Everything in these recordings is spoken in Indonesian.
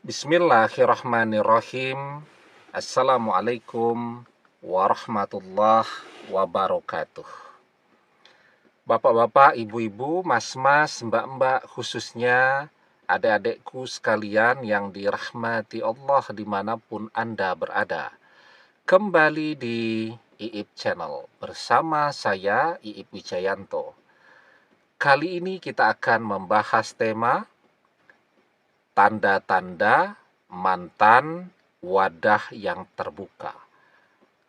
Bismillahirrahmanirrahim. Assalamualaikum warahmatullahi wabarakatuh. Bapak-bapak, ibu-ibu, mas-mas, mbak-mbak, khususnya adik-adikku sekalian yang dirahmati Allah dimanapun Anda berada. Kembali di Iip Channel bersama saya Iip Wijayanto. Kali ini kita akan membahas tema tanda-tanda mantan wadah yang terbuka.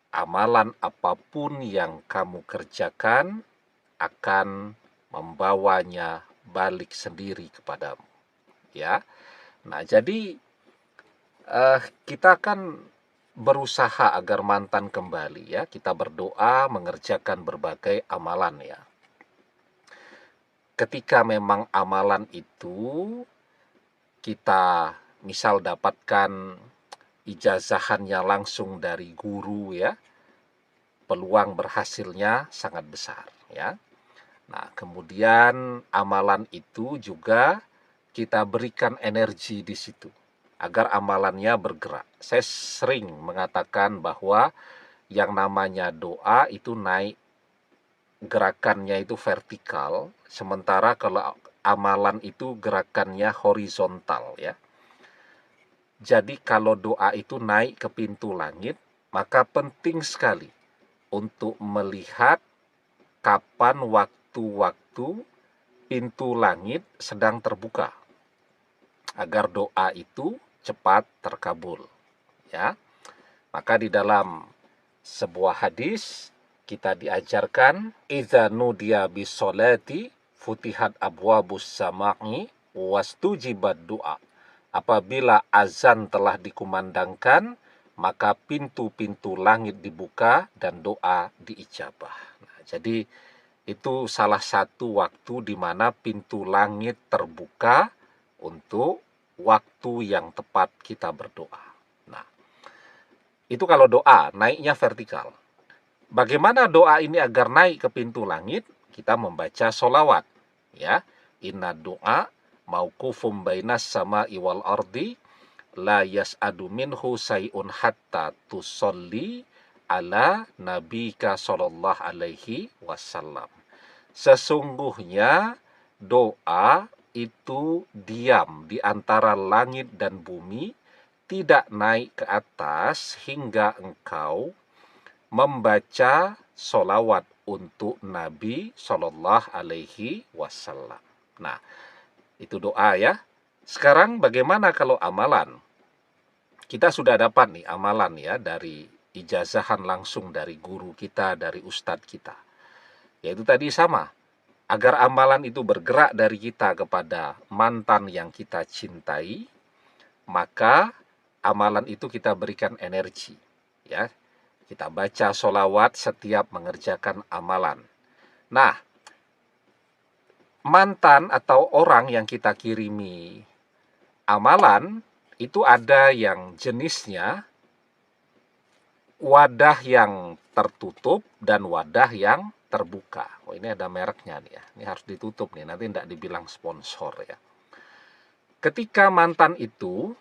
Amalan apapun yang kamu kerjakan akan membawanya balik sendiri kepadamu. Ya, nah jadi kita akan berusaha agar mantan kembali ya. Kita berdoa mengerjakan berbagai amalan ya. Ketika memang amalan itu kita misal dapatkan ijazahannya langsung dari guru ya, peluang berhasilnya sangat besar ya. Nah, kemudian amalan itu juga kita berikan energi di situ agar amalannya bergerak. Saya sering mengatakan bahwa yang namanya doa itu naik gerakannya itu vertikal, sementara kalau amalan itu gerakannya horizontal ya. Jadi kalau doa itu naik ke pintu langit, maka penting sekali untuk melihat kapan waktu-waktu pintu langit sedang terbuka agar doa itu cepat terkabul ya. Maka di dalam sebuah hadis kita diajarkan idza nudiya bis sholati futihat abwabus samai wastujibat du'a. Apabila azan telah dikumandangkan, maka pintu-pintu langit dibuka dan doa diijabah. Nah, jadi itu salah satu waktu di mana pintu langit terbuka untuk waktu yang tepat kita berdoa. Nah, itu kalau doa naiknya vertikal. Bagaimana doa ini agar naik ke pintu langit? Kita membaca sholawat. Ya, inna doa mauqufum bainas sama iwal ardi la yas'adu minhu say'un hatta tusolli ala nabika sallallahu alaihi wasallam. Sesungguhnya doa itu diam di antara langit dan bumi, tidak naik ke atas hingga engkau membaca sholawat untuk Nabi Shallallahu Alaihi Wasallam. Nah, itu doa ya. Sekarang bagaimana kalau amalan? Kita sudah dapat nih amalan ya dari ijazahan langsung dari guru kita, dari ustadz kita. Yaitu tadi sama, agar amalan itu bergerak dari kita kepada mantan yang kita cintai, maka amalan itu kita berikan energi ya. Kita baca sholawat setiap mengerjakan amalan. Nah, mantan atau orang yang kita kirimi amalan, itu ada yang jenisnya wadah yang tertutup dan wadah yang terbuka. Oh, ini ada mereknya nih ya. Ini harus ditutup nih, nanti tidak dibilang sponsor ya. Ketika mantan itu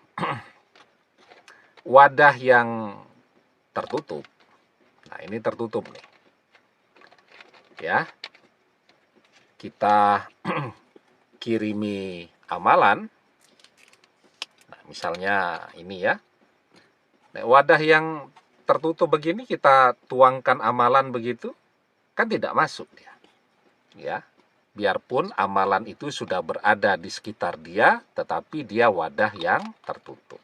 wadah yang tertutup. Nah, ini tertutup nih. Ya. Kita kirimi amalan. Nah, misalnya ini ya. Nah, wadah yang tertutup begini kita tuangkan amalan begitu, kan tidak masuk dia. Ya. Biarpun amalan itu sudah berada di sekitar dia, tetapi dia wadah yang tertutup.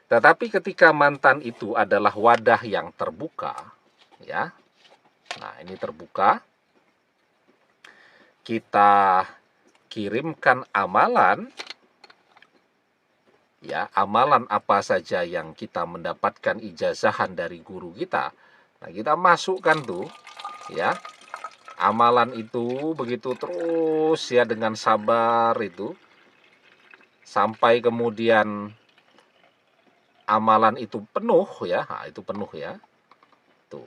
Tetapi ketika mantan itu adalah wadah yang terbuka, ya. Nah, ini terbuka. Kita kirimkan amalan, ya, amalan apa saja yang kita mendapatkan ijazahan dari guru kita. Nah, kita masukkan tuh, ya, amalan itu begitu terus ya dengan sabar itu sampai kemudian amalan itu penuh ya. Nah, itu penuh ya. Tuh.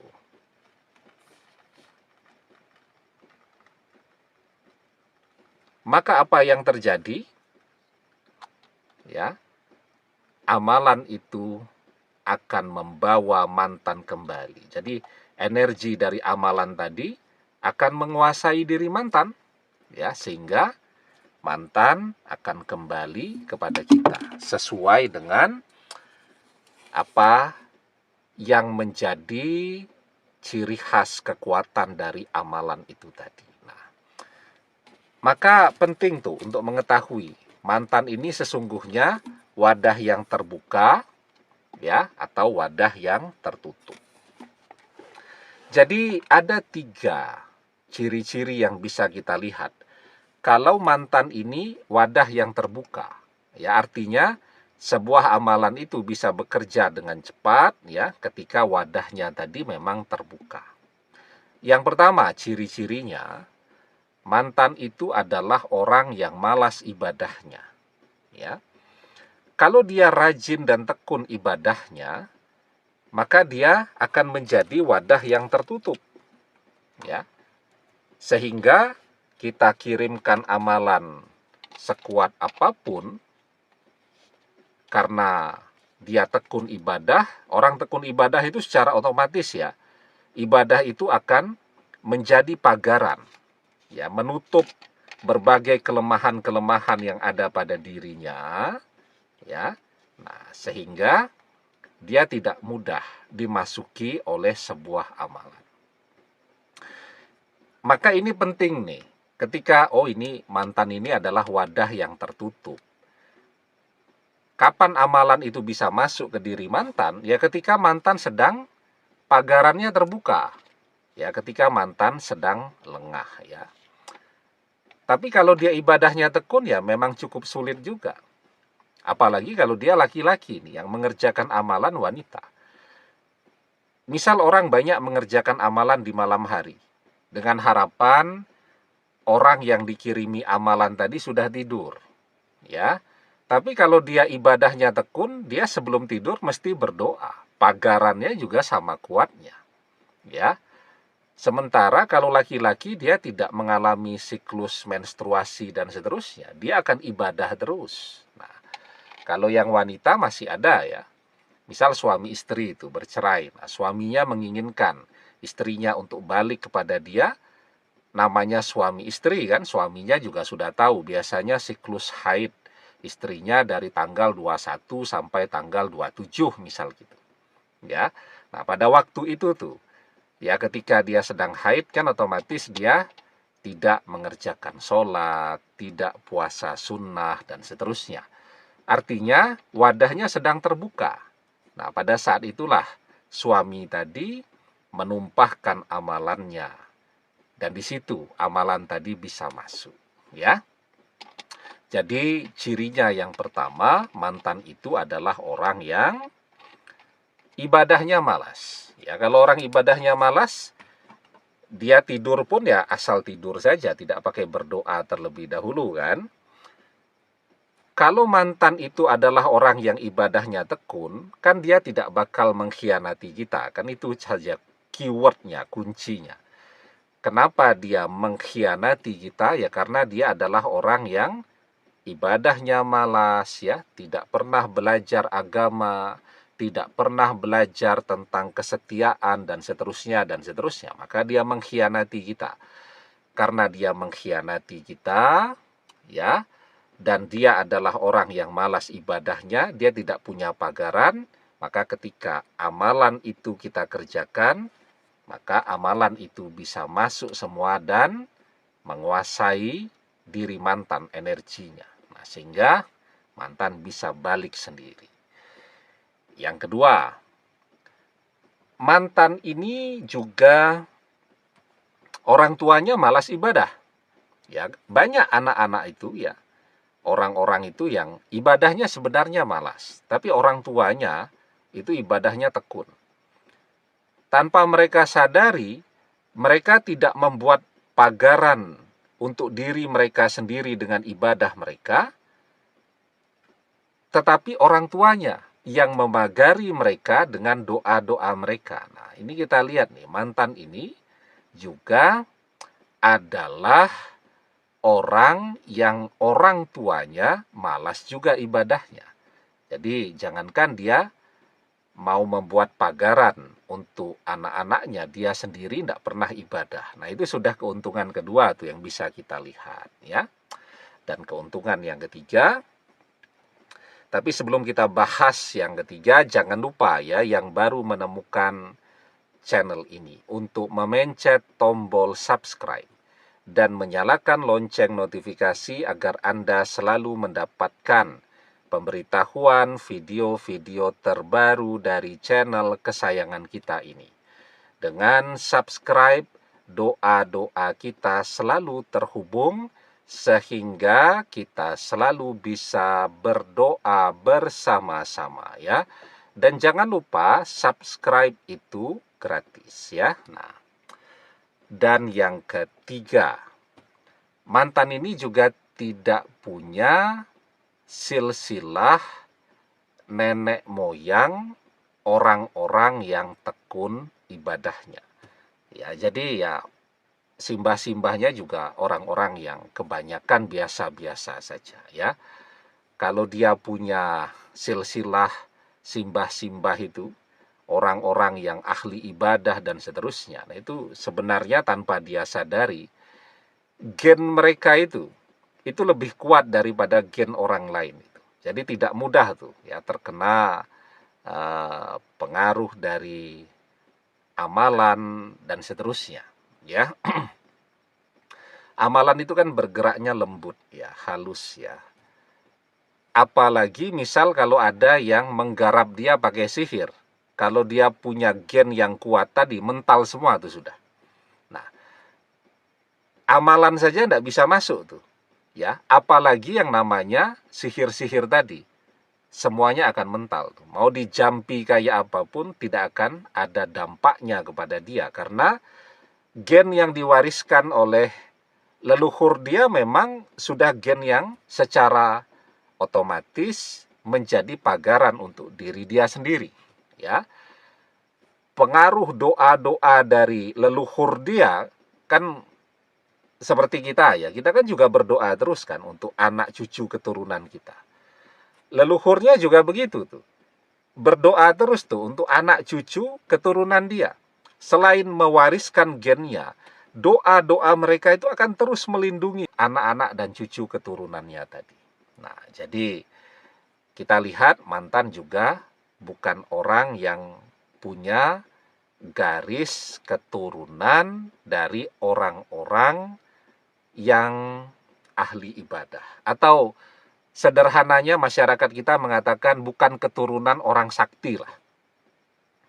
Maka apa yang terjadi? Ya. amalan itu akan membawa mantan kembali. Jadi energi dari amalan tadi akan menguasai diri mantan, ya, sehingga mantan akan kembali kepada kita sesuai dengan apa yang menjadi ciri khas kekuatan dari amalan itu tadi. Nah, maka penting tuh untuk mengetahui mantan ini sesungguhnya wadah yang terbuka, ya, atau wadah yang tertutup. Jadi ada 3 ciri-ciri yang bisa kita lihat. Kalau mantan ini wadah yang terbuka, ya, artinya sebuah amalan itu bisa bekerja dengan cepat, ya, ketika wadahnya tadi memang terbuka. Yang pertama, ciri-cirinya, mantan itu adalah orang yang malas ibadahnya, ya. Kalau dia rajin dan tekun ibadahnya, maka dia akan menjadi wadah yang tertutup, ya. Sehingga kita kirimkan amalan sekuat apapun, karena dia tekun ibadah, orang tekun ibadah itu secara otomatis, ya, ibadah itu akan menjadi pagaran, ya, menutup berbagai kelemahan-kelemahan yang ada pada dirinya, ya. Nah, sehingga dia tidak mudah dimasuki oleh sebuah amalan. Maka ini penting nih, ketika ini mantan ini adalah wadah yang tertutup. Kapan amalan itu bisa masuk ke diri mantan? Ya ketika mantan sedang pagarannya terbuka. Ya ketika mantan sedang lengah, ya. Tapi kalau dia ibadahnya tekun, ya memang cukup sulit juga. Apalagi kalau dia laki-laki nih yang mengerjakan amalan wanita. Misal orang banyak mengerjakan amalan di malam hari dengan harapan orang yang dikirimi amalan tadi sudah tidur, ya. Tapi kalau dia ibadahnya tekun, dia sebelum tidur mesti berdoa. Pagarannya juga sama kuatnya, ya. Sementara kalau laki-laki dia tidak mengalami siklus menstruasi dan seterusnya, dia akan ibadah terus. Nah, kalau yang wanita masih ada, ya. Misal suami istri itu bercerai, nah, suaminya menginginkan istrinya untuk balik kepada dia, namanya suami istri kan, suaminya juga sudah tahu biasanya siklus haid istrinya dari tanggal 21 sampai tanggal 27 misal gitu. Ya. Nah, pada waktu itu tuh, ya ketika dia sedang haid kan otomatis dia tidak mengerjakan sholat, tidak puasa sunnah, dan seterusnya. Artinya wadahnya sedang terbuka. Nah, pada saat itulah suami tadi menumpahkan amalannya. Dan di situ amalan tadi bisa masuk, ya. Jadi cirinya yang pertama, mantan itu adalah orang yang ibadahnya malas. Ya, kalau orang ibadahnya malas, dia tidur pun ya asal tidur saja, tidak pakai berdoa terlebih dahulu kan. Kalau mantan itu adalah orang yang ibadahnya tekun, kan dia tidak bakal mengkhianati kita. Kan itu saja keywordnya, kuncinya. Kenapa dia mengkhianati kita? Ya karena dia adalah orang yang ibadahnya malas, ya, tidak pernah belajar agama, tidak pernah belajar tentang kesetiaan, dan seterusnya, dan seterusnya. Maka dia mengkhianati kita. Karena dia mengkhianati kita, ya, dan dia adalah orang yang malas ibadahnya, dia tidak punya pagaran, maka ketika amalan itu kita kerjakan, maka amalan itu bisa masuk semua dan menguasai diri mantan, energinya. Nah, sehingga mantan bisa balik sendiri. Yang kedua, mantan ini juga orang tuanya malas ibadah. Ya, banyak anak-anak itu, ya, orang-orang itu yang ibadahnya sebenarnya malas, tapi orang tuanya itu ibadahnya tekun. Tanpa mereka sadari, mereka tidak membuat pagaran untuk diri mereka sendiri dengan ibadah mereka, tetapi orang tuanya yang memagari mereka dengan doa-doa mereka. Nah, ini kita lihat nih, mantan ini juga adalah orang yang orang tuanya malas juga ibadahnya. Jadi jangankan dia mau membuat pagaran untuk anak-anaknya, dia sendiri tidak pernah ibadah. Nah, itu sudah keuntungan kedua tuh yang bisa kita lihat, ya. Dan keuntungan yang ketiga, tapi sebelum kita bahas yang ketiga, jangan lupa ya yang baru menemukan channel ini untuk memencet tombol subscribe dan menyalakan lonceng notifikasi agar Anda selalu mendapatkan pemberitahuan video-video terbaru dari channel kesayangan kita ini. Dengan subscribe, doa-doa kita selalu terhubung sehingga kita selalu bisa berdoa bersama-sama ya. Dan jangan lupa subscribe itu gratis ya. Nah, dan yang ketiga, mantan ini juga tidak punya silsilah nenek moyang orang-orang yang tekun ibadahnya. Ya, jadi ya simbah-simbahnya juga orang-orang yang kebanyakan biasa-biasa saja ya. Kalau dia punya silsilah simbah-simbah itu orang-orang yang ahli ibadah dan seterusnya. Nah, itu sebenarnya tanpa dia sadari gen mereka itu lebih kuat daripada gen orang lain itu. Jadi tidak mudah tuh ya terkena pengaruh dari amalan dan seterusnya ya. Amalan itu kan bergeraknya lembut ya, halus ya. Apalagi misal kalau ada yang menggarap dia pakai sihir. Kalau dia punya gen yang kuat tadi, mental semua tuh sudah. Nah, amalan saja tidak bisa masuk tuh. Ya, apalagi yang namanya sihir-sihir tadi. Semuanya akan mental. Mau dijampi kayak apapun tidak akan ada dampaknya kepada dia karena gen yang diwariskan oleh leluhur dia memang sudah gen yang secara otomatis menjadi pagaran untuk diri dia sendiri, ya. Pengaruh doa-doa dari leluhur dia kan seperti kita ya, kita kan juga berdoa terus kan untuk anak cucu keturunan kita. Leluhurnya juga begitu tuh. Berdoa terus tuh untuk anak cucu keturunan dia. Selain mewariskan gennya, doa-doa mereka itu akan terus melindungi anak-anak dan cucu keturunannya tadi. Nah, jadi kita lihat mantan juga bukan orang yang punya garis keturunan dari orang-orang yang ahli ibadah. Atau sederhananya masyarakat kita mengatakan bukan keturunan orang sakti lah.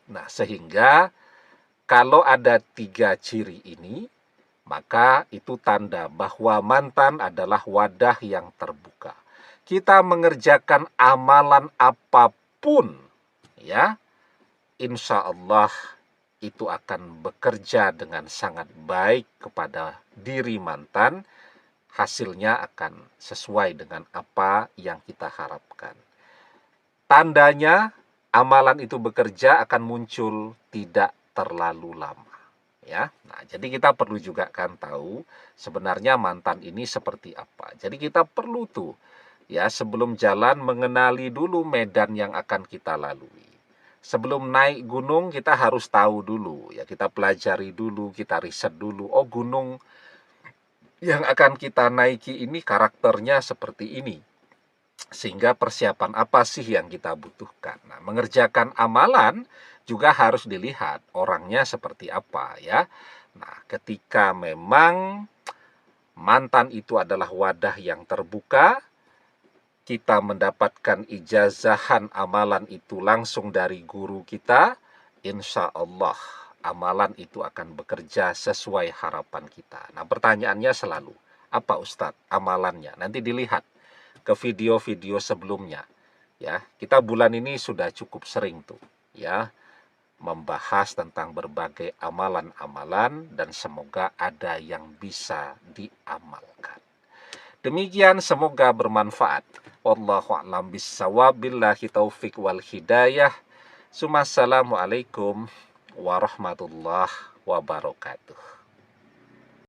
Nah, sehingga kalau ada 3 ciri ini, maka itu tanda bahwa mantan adalah wadah yang terbuka. Kita mengerjakan amalan apapun, ya, insya Allah itu akan bekerja dengan sangat baik kepada diri mantan. Hasilnya akan sesuai dengan apa yang kita harapkan. Tandanya amalan itu bekerja akan muncul tidak terlalu lama. Ya, nah jadi kita perlu juga kan tahu sebenarnya mantan ini seperti apa. Jadi kita perlu tuh ya sebelum jalan mengenali dulu medan yang akan kita lalui. Sebelum naik gunung kita harus tahu dulu ya, kita pelajari dulu, kita riset dulu. Oh, gunung yang akan kita naiki ini karakternya seperti ini. Sehingga persiapan apa sih yang kita butuhkan. Nah, mengerjakan amalan juga harus dilihat orangnya seperti apa ya. Nah, ketika memang mantan itu adalah wadah yang terbuka, kita mendapatkan ijazahan amalan itu langsung dari guru kita, insya Allah amalan itu akan bekerja sesuai harapan kita. Nah, pertanyaannya selalu, apa Ustadz amalannya? Nanti dilihat ke video-video sebelumnya. Ya, kita bulan ini sudah cukup sering tuh, ya, membahas tentang berbagai amalan-amalan dan semoga ada yang bisa diamalkan. Demikian semoga bermanfaat. Wallahu a'lam bishawab, billahi taufik wal hidayah. Assalamualaikum warahmatullahi wabarakatuh.